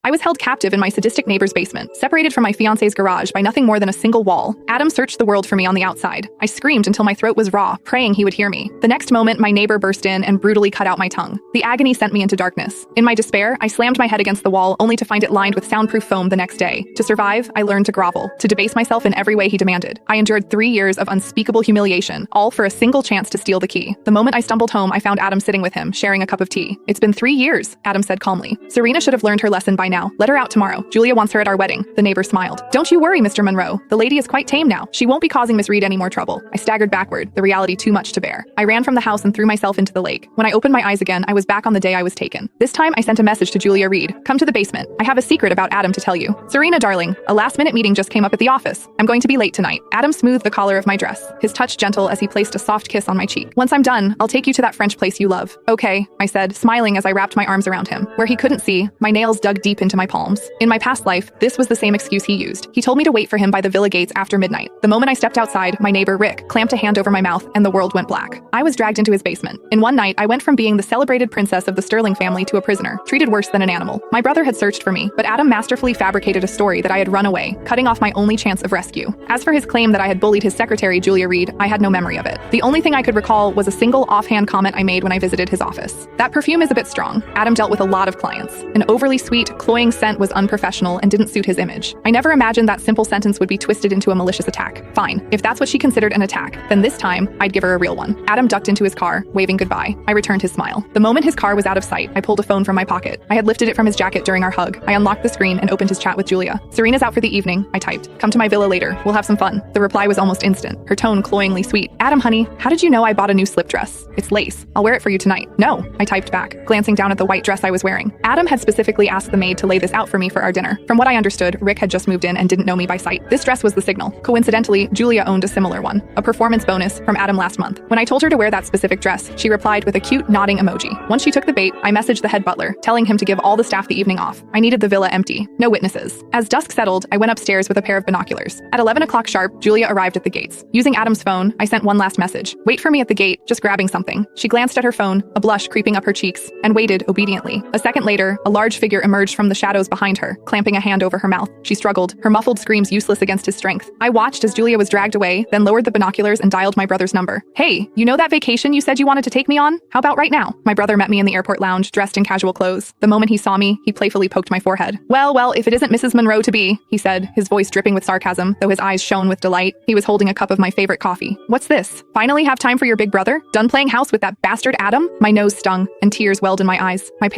I was held captive in my sadistic neighbor's basement, separated from my fiancé's garage by nothing more than a single wall. Adam searched the world for me on the outside. I screamed until my throat was raw, praying he would hear me. The next moment, my neighbor burst in and brutally cut out my tongue. The agony sent me into darkness. In my despair, I slammed my head against the wall, only to find it lined with soundproof foam the next day. To survive, I learned to grovel, to debase myself in every way he demanded. I endured 3 years of unspeakable humiliation, all for a single chance to steal the key. The moment I stumbled home, I found Adam sitting with him, sharing a cup of tea. "It's been 3 years," Adam said calmly. "Serena should have learned her lesson by now. Let her out tomorrow. Julia wants her at our wedding." The neighbor smiled. "Don't you worry, Mr. Monroe. The lady is quite tame now. She won't be causing Miss Reed any more trouble." I staggered backward, the reality too much to bear. I ran from the house and threw myself into the lake. When I opened my eyes again, I was back on the day I was taken. This time, I sent a message to Julia Reed. "Come to the basement. I have a secret about Adam to tell you. Serena, darling, a last-minute meeting just came up at the office. I'm going to be late tonight." Adam smoothed the collar of my dress, his touch gentle as he placed a soft kiss on my cheek. "Once I'm done, I'll take you to that French place you love." "Okay," I said, smiling as I wrapped my arms around him. Where he couldn't see, my nails dug deep into my palms. In my past life, this was the same excuse he used. He told me to wait for him by the villa gates after midnight. The moment I stepped outside, my neighbor, Rick, clamped a hand over my mouth and the world went black. I was dragged into his basement. In one night, I went from being the celebrated princess of the Sterling family to a prisoner, treated worse than an animal. My brother had searched for me, but Adam masterfully fabricated a story that I had run away, cutting off my only chance of rescue. As for his claim that I had bullied his secretary, Julia Reed, I had no memory of it. The only thing I could recall was a single offhand comment I made when I visited his office. "That perfume is a bit strong." Adam dealt with a lot of clients. An overly sweet, cloying scent was unprofessional and didn't suit his image. I never imagined that simple sentence would be twisted into a malicious attack. Fine, if that's what she considered an attack, then this time, I'd give her a real one. Adam ducked into his car, waving goodbye. I returned his smile. The moment his car was out of sight, I pulled a phone from my pocket. I had lifted it from his jacket during our hug. I unlocked the screen and opened his chat with Julia. "Serena's out for the evening," I typed. "Come to my villa later. We'll have some fun." The reply was almost instant, her tone cloyingly sweet. "Adam, honey, how did you know I bought a new slip dress? It's lace. I'll wear it for you tonight." "No," I typed back, glancing down at the white dress I was wearing. Adam had specifically asked the maid to lay this out for me for our dinner. From what I understood, Rick had just moved in and didn't know me by sight. This dress was the signal. Coincidentally, Julia owned a similar one, a performance bonus from Adam last month. When I told her to wear that specific dress, she replied with a cute nodding emoji. Once she took the bait, I messaged the head butler, telling him to give all the staff the evening off. I needed the villa empty. No witnesses. As dusk settled, I went upstairs with a pair of binoculars. At 11 o'clock sharp, Julia arrived at the gates. Using Adam's phone, I sent one last message. "Wait for me at the gate, just grabbing something." She glanced at her phone, a blush creeping up her cheeks, and waited obediently. A second later, a large figure emerged from the shadows behind her, clamping a hand over her mouth. She struggled, her muffled screams useless against his strength. I watched as Julia was dragged away, then lowered the binoculars and dialed my brother's number. "Hey, you know that vacation you said you wanted to take me on? How about right now?" My brother met me in the airport lounge, dressed in casual clothes. The moment he saw me, he playfully poked my forehead. Well, if it isn't Mrs. Monroe to be," he said, his voice dripping with sarcasm, though his eyes shone with delight. He was holding a cup of my favorite coffee. "What's this? Finally have time for your big brother? Done playing house with that bastard Adam?" My nose stung, and tears welled in my eyes. My parents